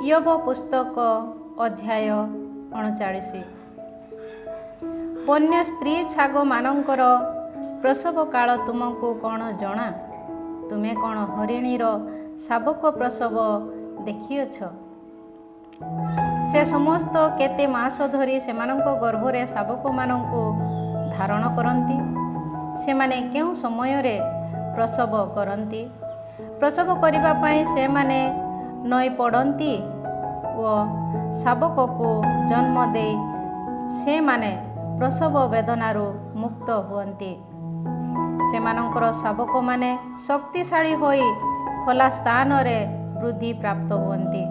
ଇୟୋବ ପୁସ୍ତକ ଅଧ୍ୟାୟ 39। ବନ୍ୟ ସ୍ତ୍ରୀ ଛାଗମାନଙ୍କର ପ୍ରସବ କାଳ ତୁମକୁ କ'ଣ ଜଣା? ତୁମେ କ'ଣ ହରିଣୀର ଶାବକ ପ୍ରସବ ଦେଖିଅଛ? ସେ ସମସ୍ତ କେତେ ମାସ ଧରି ସେମାନଙ୍କ ଗର୍ଭରେ ଶାବକମାନଙ୍କୁ ଧାରଣ କରନ୍ତି। ସେମାନେ କେଉଁ ସମୟରେ ପ୍ରସବ କରନ୍ତି? ପ୍ରସବ କରିବା ପାଇଁ ସେମାନେ ନଈ ପଡ଼ନ୍ତି ଓ ଶାବକକୁ ଜନ୍ମ ଦେଇ ସେମାନେ ପ୍ରସବ ବେଦନାରୁ ମୁକ୍ତ ହୁଅନ୍ତି। ସେମାନଙ୍କର ଶାବକମାନେ ଶକ୍ତିଶାଳୀ ହୋଇ ଖୋଲା ସ୍ଥାନରେ ବୃଦ୍ଧି ପ୍ରାପ୍ତ ହୁଅନ୍ତି।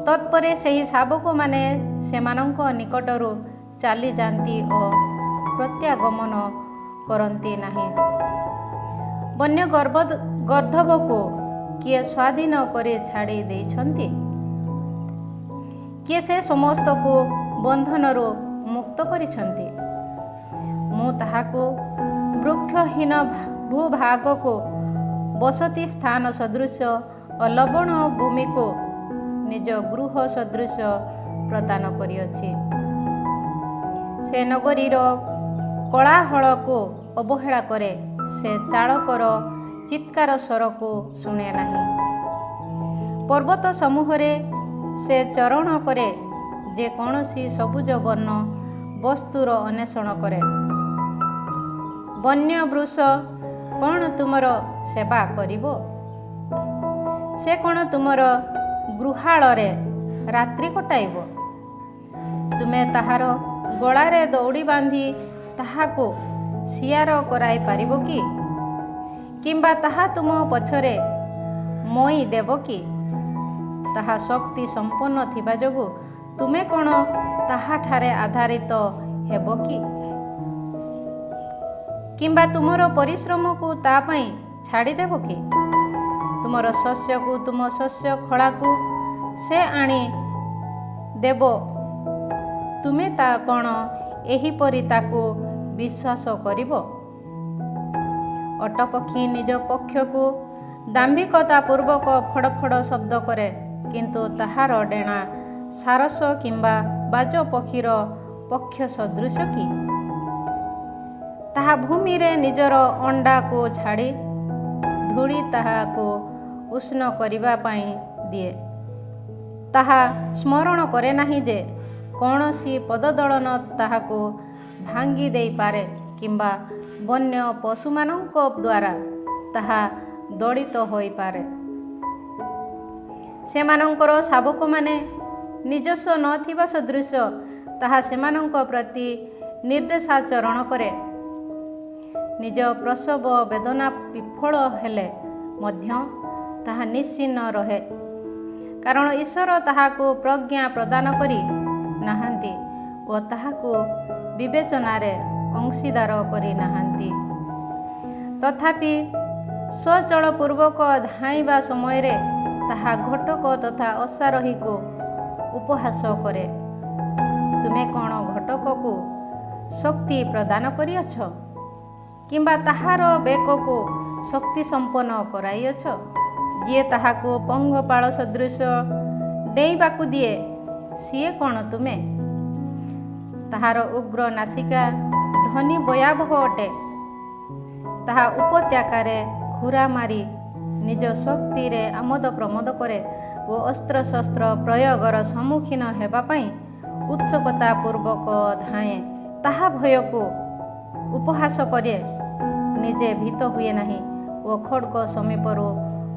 ତତ୍ପରେ ସେହି ଶାବକମାନେ ସେମାନଙ୍କ ନିକଟରୁ ଚାଲିଯାଆନ୍ତି ଓ ପ୍ରତ୍ୟାଗମନ କରନ୍ତି ନାହିଁ। ବନ୍ୟ ଗର୍ଦ୍ଦଭକୁ କିଏ ସ୍ୱାଧୀନ କରି ଛାଡ଼ି ଦେଇଛନ୍ତି? କିଏ ସେ ସମସ୍ତକୁ ବନ୍ଧନରୁ ମୁକ୍ତ କରିଛନ୍ତି? ମୁଁ ତାହାକୁ ବୃକ୍ଷହୀନ ଭୂଭାଗକୁ ବସତି ସ୍ଥାନ ସଦୃଶ ଓ ଲବଣ ଭୂମିକୁ ନିଜ ଗୃହ ସଦୃଶ ପ୍ରଦାନ କରିଅଛି। ସେ ନଗରୀର କୋଳାହଳକୁ ଅବହେଳା କରେ, ସେ ଚାଳକର ଚିତ୍କାର ସ୍ୱରକୁ ଶୁଣେ ନାହିଁ। ପର୍ବତ ସମୂହରେ ସେ ଚରଣ କରେ, ଯେକୌଣସି ସବୁଜ ବର୍ଣ୍ଣ ବସ୍ତୁର ଅନ୍ୱେଷଣ କରେ। ବନ୍ୟ ବୃଷ କ'ଣ ତୁମର ସେବା କରିବ? ସେ କ'ଣ ତୁମର ଗୁହାଳରେ ରାତ୍ରି କଟାଇବ? ତୁମେ ତାହାର ଗଳାରେ ଦଉଡ଼ି ବାନ୍ଧି ତାହାକୁ ସିଆର କରାଇ ପାରିବ କି? କିମ୍ବା ତାହା ତୁମ ପଛରେ ମଇ ଦେବ କି? ତାହା ଶକ୍ତି ସମ୍ପନ୍ନ ଥିବା ଯୋଗୁଁ ତୁମେ କ'ଣ ତାହାଠାରେ ଆଧାରିତ ହେବ କି? କିମ୍ବା ତୁମର ପରିଶ୍ରମକୁ ତା ପାଇଁ ଛାଡ଼ିଦେବ କି? ତୁମର ଶସ୍ୟକୁ ତୁମ ଶସ୍ୟ ଖଳାକୁ ସେ ଆଣି ଦେବ, ତୁମେ ତା କ'ଣ ଏହିପରି ତାକୁ ବିଶ୍ୱାସ କରିବ? ଅଟପକ୍ଷୀ ନିଜ ପକ୍ଷକୁ ଦାମ୍ଭିକତା ପୂର୍ବକ ଫଡ଼ ଫଡ଼ ଶବ୍ଦ କରେ, କିନ୍ତୁ ତାହାର ଡେଣା ସାରସ କିମ୍ବା ବାଜ ପକ୍ଷୀର ପକ୍ଷ ସଦୃଶ କି? ତାହା ଭୂମିରେ ନିଜର ଅଣ୍ଡାକୁ ଛାଡ଼ି ଧୂଳି ତାହାକୁ ଉଷ୍ଣ କରିବା ପାଇଁ ଦିଏ। ତାହା ସ୍ମରଣ କରେ ନାହିଁ ଯେ କୌଣସି ପଦଦଳନ ତାହାକୁ ଭାଙ୍ଗି ଦେଇପାରେ କିମ୍ବା ବନ୍ୟ ପଶୁମାନଙ୍କ ଦ୍ୱାରା ତାହା ଦଳିତ ହୋଇପାରେ। ସେମାନଙ୍କର ଶାବକମାନେ ନିଜସ୍ୱ ନଥିବା ସଦୃଶ ତାହା ସେମାନଙ୍କ ପ୍ରତି ନିର୍ଦ୍ଦେଶାଚରଣ କରେ। ନିଜ ପ୍ରସବ ବେଦନା ବିଫଳ ହେଲେ ମଧ୍ୟ ତାହା ନିଶ୍ଚିହ୍ନ ରହେ, କାରଣ ଈଶ୍ୱର ତାହାକୁ ପ୍ରଜ୍ଞା ପ୍ରଦାନ କରି ନାହାନ୍ତି ଓ ତାହାକୁ ବିବେଚନାରେ ଅଂଶୀଦାର କରି ନାହାନ୍ତି। ତଥାପି ସ୍ୱଚଳପୂର୍ବକ ଧାଇଁବା ସମୟରେ ତାହା ଘଟକ ତଥା ଅଶ୍ୱାରୋହୀକୁ ଉପହାସ କରେ। ତୁମେ କ'ଣ ଘଟକକୁ ଶକ୍ତି ପ୍ରଦାନ କରିଅଛ? କିମ୍ବା ତାହାର ବେକକୁ ଶକ୍ତି ସମ୍ପନ୍ନ କରାଇଅଛ? ଯିଏ ତାହାକୁ ପଙ୍ଗପାଳ ସଦୃଶ ଡେଇଁବାକୁ ଦିଏ, ସିଏ କ'ଣ ତୁମେ? ତାହାର ଉଗ୍ର ନାସିକା ଧ୍ୱନି ଭୟାବହ ଅଟେ। ତାହା ଉପତ୍ୟକାରେ ଖୁରା ମାରି ନିଜ ଶକ୍ତିରେ ଆମୋଦ ପ୍ରମୋଦ କରେ ଓ ଅସ୍ତ୍ରଶସ୍ତ୍ର ପ୍ରୟୋଗର ସମ୍ମୁଖୀନ ହେବା ପାଇଁ ଉତ୍ସୁକତା ପୂର୍ବକ ଧାଏଁ। ତାହା ଭୟକୁ ଉପହାସ କରେ, ନିଜେ ଭୀତ ହୁଏ ନାହିଁ ଓ ଖଡ୍ଗ ସମୀପରୁ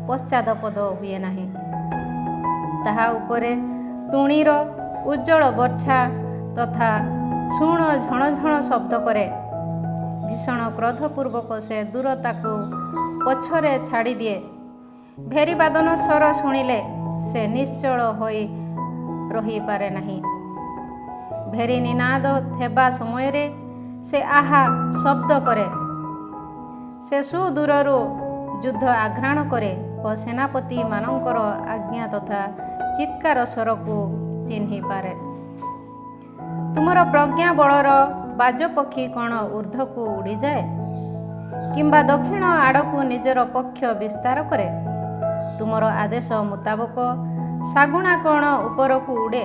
ପଶ୍ଚାଦପଦ ହୁଏ ନାହିଁ। ତାହା ଉପରେ ତୁଣୀର ଉଜ୍ଜଳ ବର୍ଚ୍ଛା ତଥା ଶୁଣ ଝଣଝଣ ଶବ୍ଦ କରେ। ଭୀଷଣ କ୍ରୋଧପୂର୍ବକ ସେ ଦୂରତାକୁ ପଛରେ ଛାଡ଼ିଦିଏ। ଭେରୀବାଦନ ସ୍ୱର ଶୁଣିଲେ ସେ ନିଶ୍ଚଳ ହୋଇ ରହିପାରେ ନାହିଁ। ଭେରୀ ନିନାଦ ହେବା ସମୟରେ ସେ ଆହା ଶବ୍ଦ କରେ। ସେ ସୁଦୂରରୁ ଯୁଦ୍ଧ ଆଘ୍ରାଣ କରେ ଓ ସେନାପତିମାନଙ୍କର ଆଜ୍ଞା ତଥା ଚିତ୍କାର ସ୍ୱରକୁ ଚିହ୍ନିପାରେ। ତୁମର ପ୍ରଜ୍ଞା ବଳର ବାଜପକ୍ଷୀ କ'ଣ ଊର୍ଦ୍ଧ୍ୱକୁ ଉଡ଼ିଯାଏ କିମ୍ବା ଦକ୍ଷିଣ ଆଡ଼କୁ ନିଜର ପକ୍ଷ ବିସ୍ତାର କରେ? ତୁମର ଆଦେଶ ମୁତାବକ ଶାଗୁଣା କ'ଣ ଉପରକୁ ଉଡ଼େ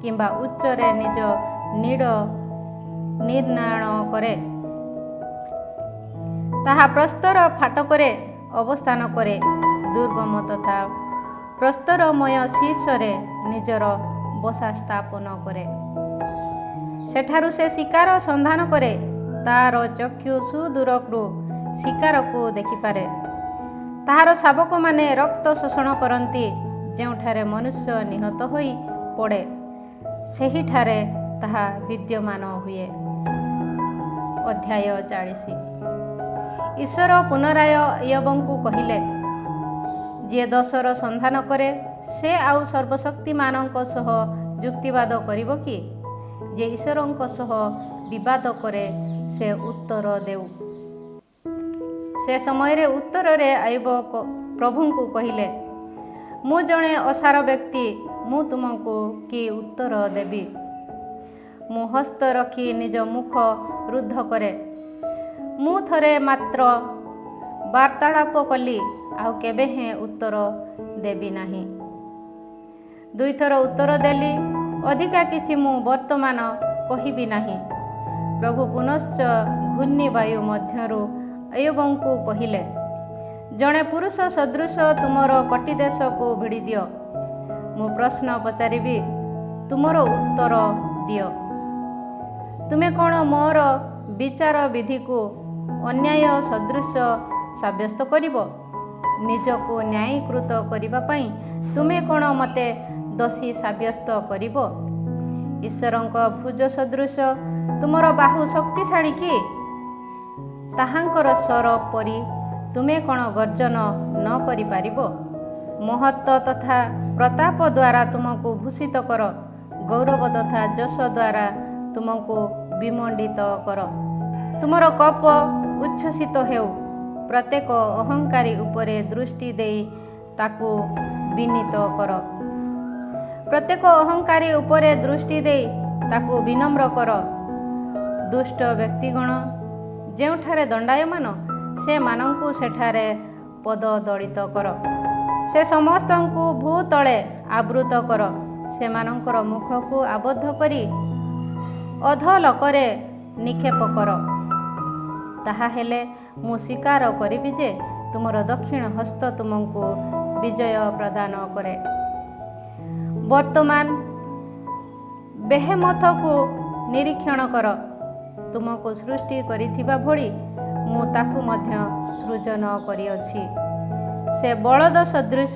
କିମ୍ବା ଉଚ୍ଚରେ ନିଜ ନୀଡ଼ ନିର୍ମାଣ କରେ? ତାହା ପ୍ରସ୍ତର ଫାଟକରେ ଅବସ୍ଥାନ କରେ, ଦୁର୍ଗମ ତଥା ପ୍ରସ୍ତରମୟ ଶୀର୍ଷରେ ନିଜର ବସା ସ୍ଥାପନ କରେ। ସେଠାରୁ ସେ ଶିକାର ସନ୍ଧାନ କରେ, ତାହାର ଚକ୍ଷୁ ସୁଦୂରରୁ ଶିକାରକୁ ଦେଖିପାରେ। ତାହାର ଶାବକମାନେ ରକ୍ତ ଶୋଷଣ କରନ୍ତି, ଯେଉଁଠାରେ ମନୁଷ୍ୟ ନିହତ ହୋଇ ପଡ଼େ ସେହିଠାରେ ତାହା ବିଦ୍ୟମାନ ହୁଏ। ଅଧ୍ୟାୟ 40। ଈଶ୍ୱର ପୁନରାୟ ଇୟୋବଙ୍କୁ କହିଲେ, ଯିଏ ଦୋଷର ସନ୍ଧାନ କରେ ସେ ଆଉ ସର୍ବଶକ୍ତିମାନଙ୍କ ସହ ଯୁକ୍ତିବାଦ କରିବ କି? ଯିଏ ଈଶ୍ୱରଙ୍କ ସହ ବିବାଦ କରେ ସେ ଉତ୍ତର ଦେଉ। ସେ ସମୟରେ ଉତ୍ତରରେ ଆୟୁବ ପ୍ରଭୁଙ୍କୁ କହିଲେ, ମୁଁ ଜଣେ ଅସାର ବ୍ୟକ୍ତି, ମୁଁ ତୁମକୁ କି ଉତ୍ତର ଦେବି? ମୁଁ ହସ୍ତ ରଖି ନିଜ ମୁଖ ରୁଦ୍ଧ କରେ। ମୁଁ ଥରେ ମାତ୍ର ବାର୍ତ୍ତାଳାପ କଲି, ଆଉ କେବେ ହେଁ ଉତ୍ତର ଦେବି ନାହିଁ। ଦୁଇଥର ଉତ୍ତର ଦେଲି, ଅଧିକା କିଛି ମୁଁ ବର୍ତ୍ତମାନ କହିବି ନାହିଁ। ପ୍ରଭୁ ପୁନଶ୍ଚ ଘୂର୍ଣ୍ଣିବାୟୁ ମଧ୍ୟରୁ ଇୟୋବଙ୍କୁ କହିଲେ, ଜଣେ ପୁରୁଷ ସଦୃଶ ତୁମର କଟି ଦେଶକୁ ଭିଡ଼ିଦିଅ। ମୁଁ ପ୍ରଶ୍ନ ପଚାରିବି, ତୁମର ଉତ୍ତର ଦିଅ। ତୁମେ କ'ଣ ମୋର ବିଚାର ବିଧିକୁ ଅନ୍ୟାୟ ସଦୃଶ ସାବ୍ୟସ୍ତ କରିବ? ନିଜକୁ ନ୍ୟାୟୀକୃତ କରିବା ପାଇଁ ତୁମେ କ'ଣ ମୋତେ ଦୋଷୀ ସାବ୍ୟସ୍ତ କରିବ? ଈଶ୍ୱରଙ୍କ ଭୁଜ ସଦୃଶ ତୁମର ବାହୁ ଶକ୍ତିଶାଳୀ କି? ତାହାଙ୍କର ସ୍ୱର ପରି ତୁମେ କ'ଣ ଗର୍ଜନ ନ କରିପାରିବ? ମହତ୍ତ୍ୱ ତଥା ପ୍ରତାପ ଦ୍ୱାରା ତୁମକୁ ଭୂଷିତ କର, ଗୌରବ ତଥା ଯଶ ଦ୍ୱାରା ତୁମକୁ ବିମଣ୍ଡିତ କର। ତୁମର କୋପ ଉଚ୍ଛ୍ୱସିତ ହେଉ, ପ୍ରତ୍ୟେକ ଅହଙ୍କାରୀ ଉପରେ ଦୃଷ୍ଟି ଦେଇ ତାକୁ ବିନୀତ କର। ପ୍ରତ୍ୟେକ ଅହଙ୍କାରୀ ଉପରେ ଦୃଷ୍ଟି ଦେଇ ତାକୁ ବିନମ୍ର କର। ଦୁଷ୍ଟ ବ୍ୟକ୍ତିଗଣ ଯେଉଁଠାରେ ଦଣ୍ଡାୟମାନ, ସେମାନଙ୍କୁ ସେଠାରେ ପଦଦଳିତ କର। ସେ ସମସ୍ତଙ୍କୁ ଭୂତଳେ ଆବୃତ କର। ସେମାନଙ୍କର ମୁଖକୁ ଆବଦ୍ଧ କରି ଅଧୋଲୋକରେ ନିକ୍ଷେପ କର। ତାହା ହେଲେ ମୁଁ ସ୍ୱୀକାର କରିବି ଯେ ତୁମର ଦକ୍ଷିଣ ହସ୍ତ ତୁମକୁ ବିଜୟ ପ୍ରଦାନ କରେ। ବର୍ତ୍ତମାନ ବେହେମଥକୁ ନିରୀକ୍ଷଣ କର। ତୁମକୁ ସୃଷ୍ଟି କରିଥିବା ଭଳି ମୁଁ ତାକୁ ମଧ୍ୟ ସୃଜନ କରିଅଛି। ସେ ବଳଦ ସଦୃଶ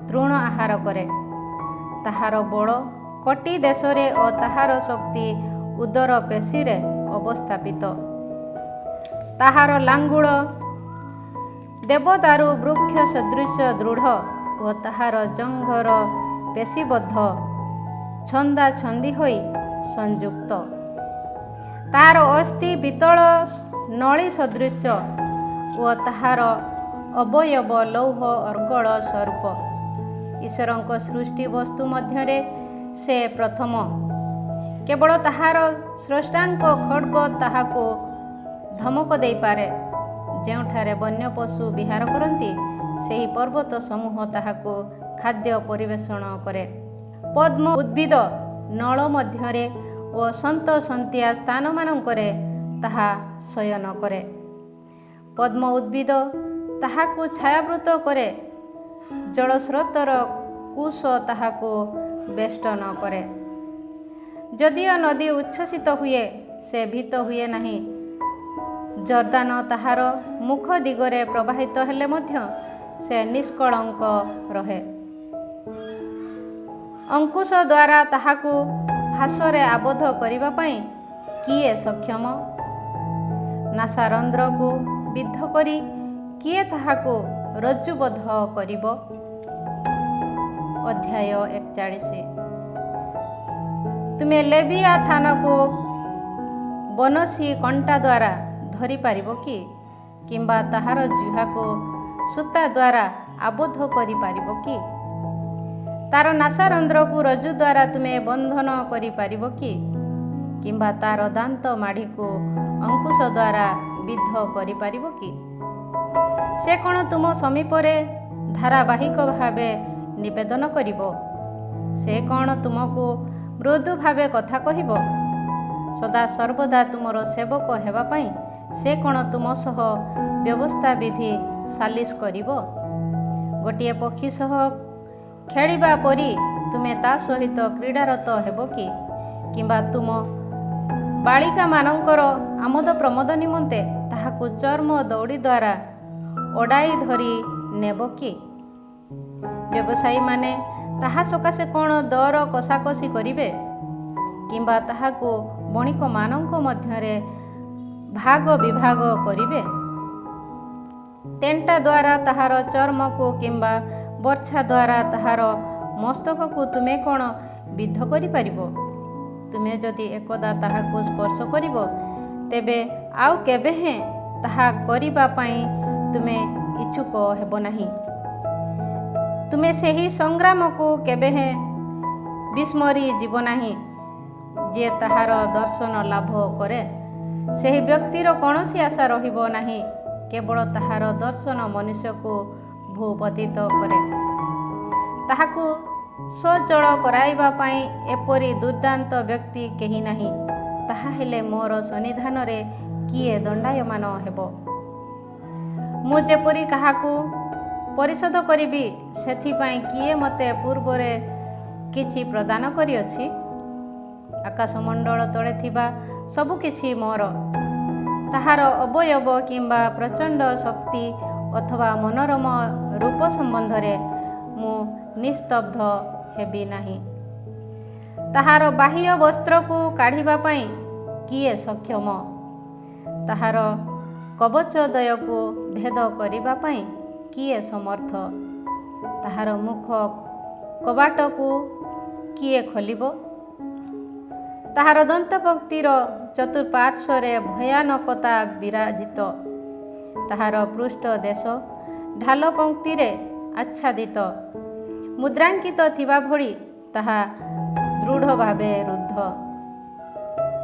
ତୃଣ ଆହାର କରେ। ତାହାର ବଳ କଟି ଦେଶରେ ଓ ତାହାର ଶକ୍ତି ଉଦର ପେଶୀରେ ଅବସ୍ଥାପିତ। ତାହାର ଲାଙ୍ଗୁଳ ଦେବଦାରୁ ବୃକ୍ଷ ସଦୃଶ ଦୃଢ଼ ଓ ତାହାର ଜଙ୍ଘର ପେଶୀବଦ୍ଧ ଛନ୍ଦାଛନ୍ଦି ହୋଇ ସଂଯୁକ୍ତ। ତାହାର ଅସ୍ଥି ପିତ୍ତଳ ନଳୀ ସଦୃଶ ଓ ତାହାର ଅବୟବ ଲୌହ ଅର୍ଗଳ ସ୍ୱରୂପ। ଈଶ୍ୱରଙ୍କ ସୃଷ୍ଟି ବସ୍ତୁ ମଧ୍ୟରେ ସେ ପ୍ରଥମ। କେବଳ ତାହାର ସ୍ରଷ୍ଟାଙ୍କ ଖଡ଼୍ଗ ତାହାକୁ ଧମକ ଦେଇପାରେ। ଯେଉଁଠାରେ ବନ୍ୟ ପଶୁ ବିହାର କରନ୍ତି, ସେହି ପର୍ବତ ସମୂହ ତାହାକୁ ଖାଦ୍ୟ ପରିବେଷଣ କରେ। ପଦ୍ମ ଉଦ୍ଭିଦ ନଳ ମଧ୍ୟରେ ଓ ସନ୍ତସନ୍ତିଆ ସ୍ଥାନମାନଙ୍କରେ ତାହା ଶୟନ କରେ। ପଦ୍ମ ଉଦ୍ଭିଦ ତାହାକୁ ଛାୟାବୃତ କରେ। ଜଳସ୍ରୋତର କୁଶ ତାହାକୁ ବେଷ୍ଟନ କରେ। ଯଦିଓ ନଦୀ ଉଚ୍ଛ୍ୱସିତ ହୁଏ, ସେ ଭୀତ ହୁଏ ନାହିଁ। ଜର୍ଦାନ ତାହାର ମୁଖ ଦିଗରେ ପ୍ରବାହିତ ହେଲେ ମଧ୍ୟ ସେ ନିଷ୍କଳଙ୍କ ରହେ। ଅଙ୍କୁଶ ଦ୍ୱାରା ତାହାକୁ ଫାଶରେ ଆବଦ୍ଧ କରିବା ପାଇଁ କିଏ ସକ୍ଷମ? ନାସାରନ୍ଧ୍ରକୁ ବିଦ୍ଧ କରି କିଏ ତାହାକୁ ରଜ୍ଜୁବଦ୍ଧ କରିବ? ଅଧ୍ୟାୟ 41। ତୁମେ ଲେଭିଆଥାନକୁ ବନଶୀ କଣ୍ଟା ଦ୍ୱାରା ଧରିପାରିବ କି? କିମ୍ବା ତାହାର ଜିହ୍ୱାକୁ ସୂତା ଦ୍ୱାରା ଆବଦ୍ଧ କରିପାରିବ କି? ତାର ନାସାରନ୍ଧ୍ରକୁ ରଜ୍ଜୁ ଦ୍ୱାରା ତୁମେ ବନ୍ଧନ କରିପାରିବ କି? କିମ୍ବା ତାର ଦାନ୍ତ ମାଢ଼ିକୁ ଅଙ୍କୁଶ ଦ୍ୱାରା ବିଦ୍ଧ କରିପାରିବ କି? ସେ କ'ଣ ତୁମ ସମୀପରେ ଧାରାବାହିକ ଭାବେ ନିବେଦନ କରିବ? ସେ କ'ଣ ତୁମକୁ ମୃଦୁ ଭାବେ କଥା କହିବ? ସଦା ସର୍ବଦା ତୁମର ସେବକ ହେବା ପାଇଁ ସେ କ'ଣ ତୁମ ସହ ବ୍ୟବସ୍ଥା ବିଧି ସାଲିସ କରିବ? ଗୋଟିଏ ପକ୍ଷୀ ସହ ଖେଳିବା ପରି ତୁମେ ତା ସହିତ କ୍ରୀଡ଼ାରତ ହେବ କି? କିମ୍ବା ତୁମ ବାଳିକାମାନଙ୍କର ଆମୋଦ ପ୍ରମୋଦ ନିମନ୍ତେ ତାହାକୁ ଚର୍ମ ଦଉଡ଼ି ଦ୍ୱାରା ଅଡ଼ାଇ ଧରି ନେବ କି? ବ୍ୟବସାୟୀମାନେ ତାହା ସକାଶେ କ'ଣ ଦର କଷାକଷି କରିବେ? କିମ୍ବା ତାହାକୁ ବଣିକମାନଙ୍କ ମଧ୍ୟରେ ଭାଗ ବିଭାଗ କରିବେ? ତେଣ୍ଟା ଦ୍ୱାରା ତାହାର ଚର୍ମକୁ କିମ୍ବା ବର୍ଚ୍ଛା ଦ୍ୱାରା ତାହାର ମସ୍ତକକୁ ତୁମେ କ'ଣ ବିଦ୍ଧ କରିପାରିବ? ତୁମେ ଯଦି ଏକଦା ତାହାକୁ ସ୍ପର୍ଶ କରିବ, ତେବେ ଆଉ କେବେ ହେଁ ତାହା କରିବା ପାଇଁ ତୁମେ ଇଚ୍ଛୁକ ହେବ ନାହିଁ। ତୁମେ ସେହି ସଂଗ୍ରାମକୁ କେବେ ହେଁ ବିସ୍ମରି ଯିବ ନାହିଁ। ଯିଏ ତାହାର ଦର୍ଶନ ଲାଭ କରେ, ସେହି ବ୍ୟକ୍ତିର କୌଣସି ଆଶା ରହିବ ନାହିଁ। କେବଳ ତାହାର ଦର୍ଶନ ମନୁଷ୍ୟକୁ ଭୂପତିତ କରେ। ତାହାକୁ ସଚଳ କରାଇବା ପାଇଁ ଏପରି ଦୁର୍ଦାନ୍ତ ବ୍ୟକ୍ତି କେହି ନାହିଁ। ତାହା ହେଲେ ମୋର ସନ୍ନିଧାନରେ କିଏ ଦଣ୍ଡାୟମାନ ହେବ? ମୁଁ ଯେପରି କାହାକୁ ପରିଶୋଧ କରିବି, ସେଥିପାଇଁ କିଏ ମୋତେ ପୂର୍ବରେ କିଛି ପ୍ରଦାନ କରିଅଛି? ଆକାଶମଣ୍ଡଳ ତଳେ ଥିବା ସବୁକିଛି ମୋର। ତାହାର ଅବୟବ କିମ୍ବା ପ୍ରଚଣ୍ଡ ଶକ୍ତି ଅଥବା ମନୋରମ ରୂପ ସମ୍ବନ୍ଧରେ ମୁଁ ନିସ୍ତବ୍ଧ ହେବି ନାହିଁ। ତାହାର ବାହ୍ୟ ବସ୍ତ୍ରକୁ କାଢ଼ିବା ପାଇଁ କିଏ ସକ୍ଷମ? ତାହାର କବଚଦ୍ୱୟକୁ ଭେଦ କରିବା ପାଇଁ କିଏ ସମର୍ଥ? ତାହାର ମୁଖ କବାଟକୁ କିଏ ଖୋଲିବ? ତାହାର ଦନ୍ତପଂକ୍ତିର ଚତୁଃପାର୍ଶ୍ୱରେ ଭୟାନକତା ବିରାଜିତ। ତାହାର ପୃଷ୍ଠ ଦେଶ ଢାଲ ପଂକ୍ତିରେ ଆଚ୍ଛାଦିତ। ମୁଦ୍ରାଙ୍କିତ ଥିବା ଭଳି ତାହା ଦୃଢ଼ ଭାବେ ରୁଦ୍ଧ।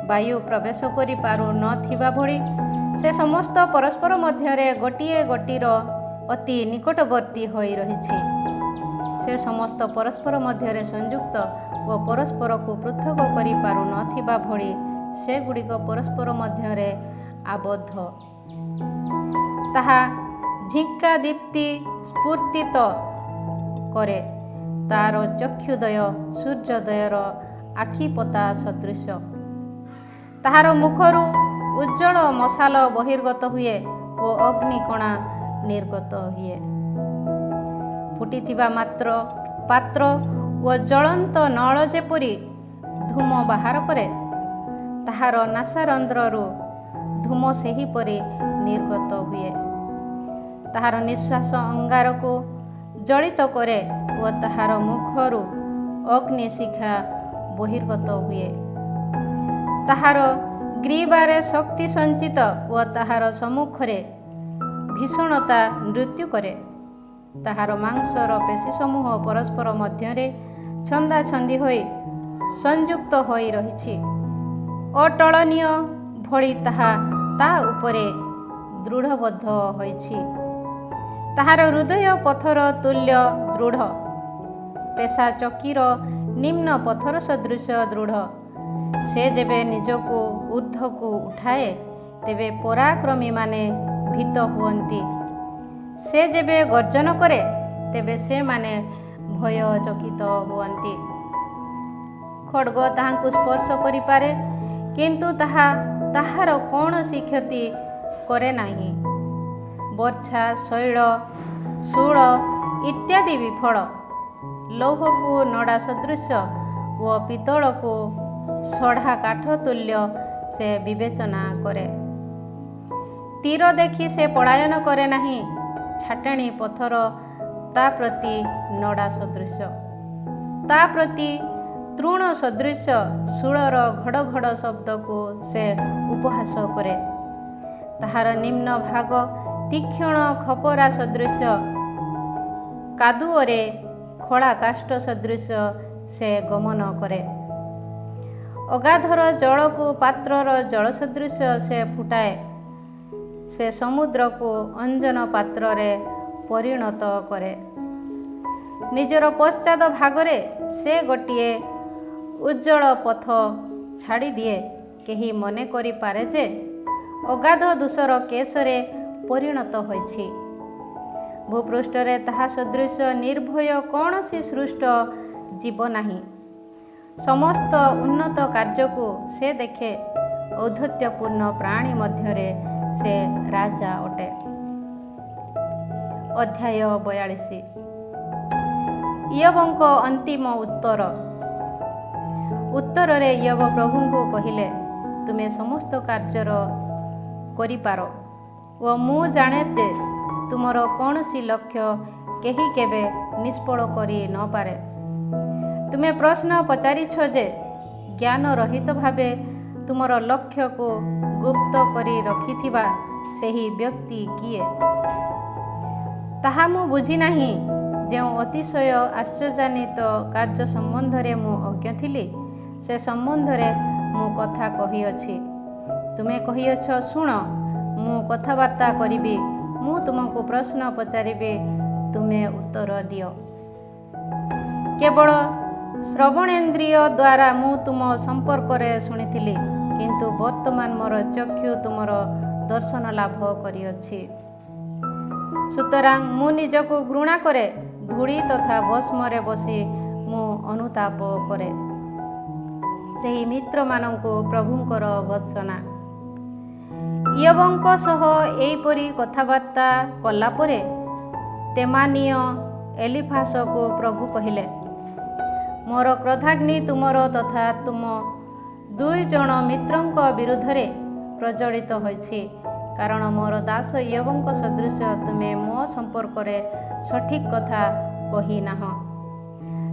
ବାୟୁ ପ୍ରବେଶ କରି ପାରୁ ନ ଥିବା ଭଳି ସେ ସମସ୍ତ ପରସ୍ପର ମଧ୍ୟରେ ଗୋଟିଏ ଗୋଟିର ଅତି ନିକଟବର୍ତ୍ତୀ ହୋଇ ରହିଛି। ସେ ସମସ୍ତ ପରସ୍ପର ମଧ୍ୟରେ ସଂଯୁକ୍ତ ଓ ପରସ୍ପରକୁ ପୃଥକ କରିପାରୁ ନଥିବା ଭଳି ସେଗୁଡ଼ିକ ପରସ୍ପର ମଧ୍ୟରେ ଆବଦ୍ଧ। ତାହା ଝିଙ୍କା ଦୀପ୍ତି ସ୍ଫୁର୍ତ୍ତିତ କରେ। ତାର ଚକ୍ଷୁଦ୍ୱୟ ସୂର୍ଯ୍ୟୋଦୟର ଆଖିପତା ସଦୃଶ। ତାହାର ମୁଖରୁ ଉଜ୍ଜ୍ୱଳ ମଶାଲ ବହିର୍ଗତ ହୁଏ ଓ ଅଗ୍ନିକଣା ନିର୍ଗତ ହୁଏ। ଫୁଟିଥିବା ପାତ୍ର ଓ ଜ୍ୱଳନ୍ତ ନଳ ଯେପରି ଧୂମ ବାହାର କରେ, ତାହାର ନାସାରନ୍ଧ୍ରରୁ ଧୂମ ସେହିପରି ନିର୍ଗତ ହୁଏ। ତାହାର ନିଶ୍ୱାସ ଅଙ୍ଗାରକୁ ଜଳିତ କରେ ଓ ତାହାର ମୁଖରୁ ଅଗ୍ନିଶିଖା ବହିର୍ଗତ ହୁଏ। ତାହାର ଗ୍ରୀବାରେ ଶକ୍ତି ସଞ୍ଚିତ ଓ ତାହାର ସମ୍ମୁଖରେ ଭୀଷଣତା ନୃତ୍ୟ କରେ। ତାହାର ମାଂସର ପେଶୀସମୂହ ପରସ୍ପର ମଧ୍ୟରେ ଛନ୍ଦାଛନ୍ଦି ହୋଇ ସଂଯୁକ୍ତ ହୋଇ ରହିଛି। ଅଟଳନୀୟ ଭଳି ତାହା ତା ଉପରେ ଦୃଢ଼ବଦ୍ଧ ହୋଇଛି। ତାହାର ହୃଦୟ ପଥର ତୁଲ୍ୟ ଦୃଢ଼। ପେଶା ଚକିର ନିମ୍ନ ପଥର ସଦୃଶ ଦୃଢ଼। ସେ ଯେବେ ନିଜକୁ ଊର୍ଦ୍ଧ୍ୱକୁ ଉଠାଏ, ତେବେ ପରାକ୍ରମୀମାନେ ଭୀତ ହୁଅନ୍ତି। ସେ ଯେବେ ଗର୍ଜନ କରେ, ତେବେ ସେମାନେ ଭୟଚକିତ ହୁଅନ୍ତି। ଖଡ୍ଗ ତାହାଙ୍କୁ ସ୍ପର୍ଶ କରିପାରେ, କିନ୍ତୁ ତାହା ତାହାର କୌଣସି କ୍ଷତି କରେ ନାହିଁ। ବର୍ଚ୍ଛା, ଶୈଳ, ଶୂଳ ଇତ୍ୟାଦି ବିଫଳ। ଲୌହକୁ ନଡ଼ା ସଦୃଶ ଓ ପିତ୍ତଳକୁ ସଢ଼ା କାଠ ତୁଲ୍ୟ ସେ ବିବେଚନା କରେ। ତୀର ଦେଖି ସେ ପଳାୟନ କରେ ନାହିଁ। ଛାଟେଣି ପଥର ତା ପ୍ରତି ନଡ଼ା ସଦୃଶ। ତା ପ୍ରତି ତୃଣ ସଦୃଶ ଶୂଳର ଘଡ଼ ଘଡ଼ ଶବ୍ଦକୁ ସେ ଉପହାସ କରେ। ତାହାର ନିମ୍ନ ଭାଗ ତୀକ୍ଷ୍ଣ ଖପରା ସଦୃଶ। କାଦୁଅରେ ଖୋଳା କାଷ୍ଠ ସଦୃଶ ସେ ଗମନ କରେ। ଅଗାଧର ଜଳକୁ ପାତ୍ରର ଜଳ ସଦୃଶ ସେ ଫୁଟାଏ। ସେ ସମୁଦ୍ରକୁ ଅଞ୍ଜନ ପାତ୍ରରେ ପରିଣତ କରେ। ନିଜର ପଶ୍ଚାତ ଭାଗରେ ସେ ଗୋଟିଏ ଉଜ୍ଜଳ ପଥ ଛାଡ଼ିଦିଏ। କେହି ମନେ କରିପାରେ ଯେ ଅଗାଧ ଦୂଷର କେଶରେ ପରିଣତ ହୋଇଛି। ଭୂପୃଷ୍ଠରେ ତାହା ସଦୃଶ ନିର୍ଭୟ କୌଣସି ସୃଷ୍ଟ ଜୀବ ନାହିଁ। ସମସ୍ତ ଉନ୍ନତ କାର୍ଯ୍ୟକୁ ସେ ଦେଖେ। ଔଦ୍ଧତ୍ୟପୂର୍ଣ୍ଣ ପ୍ରାଣୀ ମଧ୍ୟରେ ସେ ରାଜା ଅଟେ। ଅଧ୍ୟାୟ 42। ଇୟୋବଙ୍କ ଅନ୍ତିମ ଉତ୍ତର। ଉତ୍ତରରେ ଇୟୋବ ପ୍ରଭୁଙ୍କୁ କହିଲେ, ତୁମେ ସମସ୍ତ କାର୍ଯ୍ୟ କରିପାର ଓ ମୁଁ ଜାଣେ ଯେ ତୁମର କୌଣସି ଲକ୍ଷ୍ୟ କେହି କେବେ ନିଷ୍ଫଳ କରି ନପାରେ। ତୁମେ ପ୍ରଶ୍ନ ପଚାରିଛ ଯେ ଜ୍ଞାନ ରହିତ ଭାବେ ତୁମର ଲକ୍ଷ୍ୟକୁ ଗୁପ୍ତ କରି ରଖିଥିବା ସେହି ବ୍ୟକ୍ତି କିଏ? ତାହା ମୁଁ ବୁଝିନାହିଁ। ଯେଉଁ ଅତିଶୟ ଆଶ୍ଚର୍ଯ୍ୟାନ୍ୱିତ କାର୍ଯ୍ୟ ସମ୍ବନ୍ଧରେ ମୁଁ ଅଜ୍ଞ ଥିଲି, ସେ ସମ୍ବନ୍ଧରେ ମୁଁ କଥା କହିଅଛି। ତୁମେ କହିଅଛ, ଶୁଣ, ମୁଁ କଥାବାର୍ତ୍ତା କରିବି, ମୁଁ ତୁମକୁ ପ୍ରଶ୍ନ ପଚାରିବି, ତୁମେ ଉତ୍ତର ଦିଅ। କେବଳ ଶ୍ରବଣେନ୍ଦ୍ରିୟ ଦ୍ୱାରା ମୁଁ ତୁମ ସମ୍ପର୍କରେ ଶୁଣିଥିଲି, କିନ୍ତୁ ବର୍ତ୍ତମାନ ମୋର ଚକ୍ଷୁ ତୁମର ଦର୍ଶନ ଲାଭ କରିଅଛି। ସୁତରାଂ ମୁଁ ନିଜକୁ ଘୃଣା କରେ, ଧୂଳି ତଥା ଭସ୍ମରେ ବସି ମୁଁ ଅନୁତାପ କରେ। ସେହି ମିତ୍ରମାନଙ୍କୁ ପ୍ରଭୁଙ୍କର ଭର୍ତ୍ସନା। ଇୟୋବଙ୍କ ସହ ଏହିପରି କଥାବାର୍ତ୍ତା କଲା ପରେ ତେମାନୀୟ ଏଲିଫାସକୁ ପ୍ରଭୁ କହିଲେ, ମୋର କ୍ରୋଧାଗ୍ନି ତୁମର ତଥା ତୁମ 2 ଜଣ ମିତ୍ରଙ୍କ ବିରୁଦ୍ଧରେ ପ୍ରଜ୍ୱଳିତ ହୋଇଛି, କାରଣ ମୋର ଦାସ ଇୟୋବଙ୍କ ସଦୃଶ ତୁମେ ମୋ ସମ୍ପର୍କରେ ସଠିକ୍ କଥା କହିନାହଁ।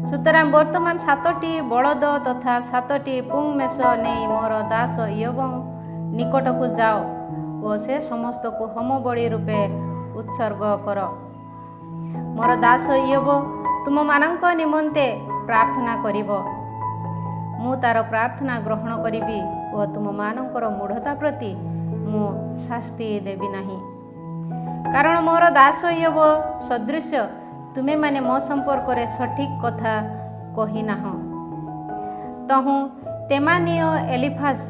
ସୁତରାଂ ବର୍ତ୍ତମାନ 7ଟି ବଳଦ ତଥା 7ଟି ପୁଙ୍ଗ-ମେଷ ନେଇ ମୋର ଦାସ ଇୟୋବ ନିକଟକୁ ଯାଅ ଓ ସେ ସମସ୍ତକୁ ହୋମବଳି ରୂପେ ଉତ୍ସର୍ଗ କର। ମୋର ଦାସ ଇୟୋବ ତୁମମାନଙ୍କ ନିମନ୍ତେ ପ୍ରାର୍ଥନା କରିବ। ମୁଁ ତାର ପ୍ରାର୍ଥନା ଗ୍ରହଣ କରିବି ଓ ତୁମମାନଙ୍କର ମୂଢ଼ତା ପ୍ରତି ମୁଁ ଶାସ୍ତି ଦେବି ନାହିଁ। କାରଣ ମୋର ଦାସ ଇୟୋବ ସଦୃଶ ତୁମେମାନେ ମୋ ସମ୍ପର୍କରେ ସଠିକ୍ କଥା କହିନାହଁ। ତହୁଁ ତେମାନୀୟ ଏଲିଫାସ,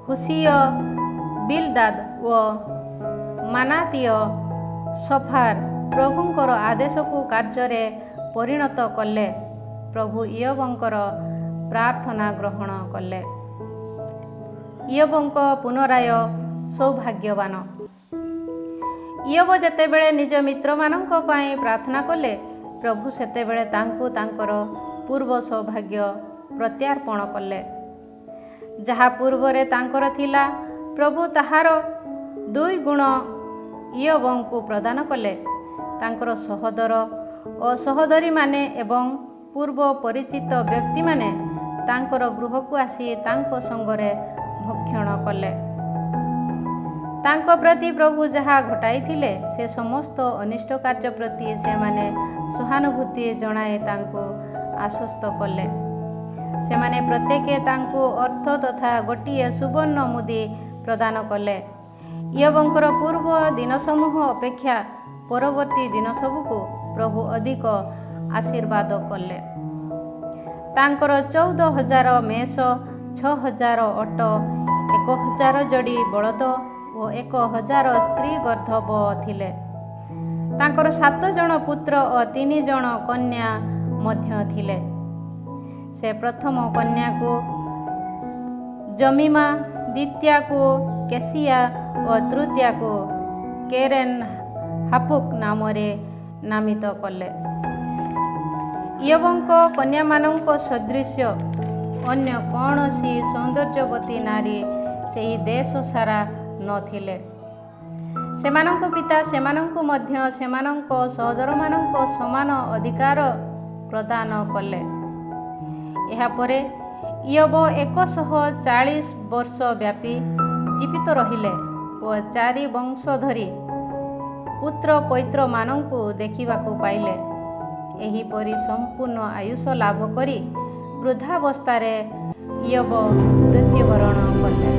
ହୁସିୟ, ବିଲଦାଦ ଓ ମାନାତୀୟ ସଫାର ପ୍ରଭୁଙ୍କର ଆଦେଶକୁ କାର୍ଯ୍ୟରେ ପରିଣତ କଲେ। ପ୍ରଭୁ ଇୟୋବଙ୍କର ପ୍ରାର୍ଥନା ଗ୍ରହଣ କଲେ। ଇୟୋବଙ୍କ ପୁନରାୟ ସୌଭାଗ୍ୟବାନ। ଇୟୋବ ଯେତେବେଳେ ନିଜ ମିତ୍ରମାନଙ୍କ ପାଇଁ ପ୍ରାର୍ଥନା କଲେ, ପ୍ରଭୁ ସେତେବେଳେ ତାଙ୍କୁ ତାଙ୍କର ପୂର୍ବ ସୌଭାଗ୍ୟ ପ୍ରତ୍ୟାର୍ପଣ କଲେ। ଯାହା ପୂର୍ବରେ ତାଙ୍କର ଥିଲା, ପ୍ରଭୁ ତାହାର 2 ଗୁଣ ଇୟୋବଙ୍କୁ ପ୍ରଦାନ କଲେ। ତାଙ୍କର ସହୋଦର ଓ ସହୋଦରୀମାନେ ଏବଂ ପୂର୍ବ ପରିଚିତ ବ୍ୟକ୍ତିମାନେ ତାଙ୍କର ଗୃହକୁ ଆସି ତାଙ୍କ ସଙ୍ଗରେ ଭକ୍ଷଣ କଲେ। ତାଙ୍କ ପ୍ରତି ପ୍ରଭୁ ଯାହା ଘଟାଇଥିଲେ, ସେ ସମସ୍ତ ଅନିଷ୍ଟ କାର୍ଯ୍ୟ ପ୍ରତି ସେମାନେ ସହାନୁଭୂତି ଜଣାଇ ତାଙ୍କୁ ଆଶ୍ୱସ୍ତ କଲେ। ସେମାନେ ପ୍ରତ୍ୟେକେ ତାଙ୍କୁ ଅର୍ଥ ତଥା ଗୋଟିଏ ସୁବର୍ଣ୍ଣ ମୁଦି ପ୍ରଦାନ କଲେ। ଇୟୋବଙ୍କର ପୂର୍ବ ଦିନସମୂହ ଅପେକ୍ଷା ପରବର୍ତ୍ତୀ ଦିନ ସବୁକୁ ପ୍ରଭୁ ଅଧିକ ଆଶୀର୍ବାଦ କଲେ। ତାଙ୍କର 14,000 ମେଷ, 6,000 ଓଟ, 1,000 ଯୋଡ଼ି ବଳଦ ଓ 1,000 ସ୍ତ୍ରୀ ଗର୍ଦ୍ଦଭ ଥିଲେ। ତାଙ୍କର 7 ଜଣ ପୁତ୍ର ଓ 3 ଜଣ କନ୍ୟା ମଧ୍ୟ ଥିଲେ। ସେ ପ୍ରଥମ କନ୍ୟାକୁ ଜମିମା, ଦ୍ୱିତୀୟାକୁ କେସିୟା ଓ ତୃତୀୟାକୁ କେରେନ ହାପୁକ ନାମରେ ନାମିତ କଲେ। ଇୟୋବଙ୍କ କନ୍ୟାମାନଙ୍କ ସଦୃଶ୍ୟ ଅନ୍ୟ କୌଣସି ସୌନ୍ଦର୍ଯ୍ୟବତୀ ନାରୀ ସେହି ଦେଶ ସାରା ନଥିଲେ। ସେମାନଙ୍କ ପିତା ସେମାନଙ୍କୁ ମଧ୍ୟ ସେମାନଙ୍କ ସହୋଦରମାନଙ୍କ ସମାନ ଅଧିକାର ପ୍ରଦାନ କଲେ। ଏହାପରେ ଇୟୋବ 140 ବର୍ଷ ବ୍ୟାପୀ ଜୀବିତ ରହିଲେ ଓ 4 ବଂଶ ଧରି ପୁତ୍ର ପୌତ୍ରମାନଙ୍କୁ ଦେଖିବାକୁ ପାଇଲେ। ଏହିପରି ସମ୍ପୂର୍ଣ୍ଣ ଆୟୁଷ ଲାଭ କରି ବୃଦ୍ଧାବସ୍ଥାରେ ଇୟୋବ ମୃତ୍ୟୁବରଣ କଲେ।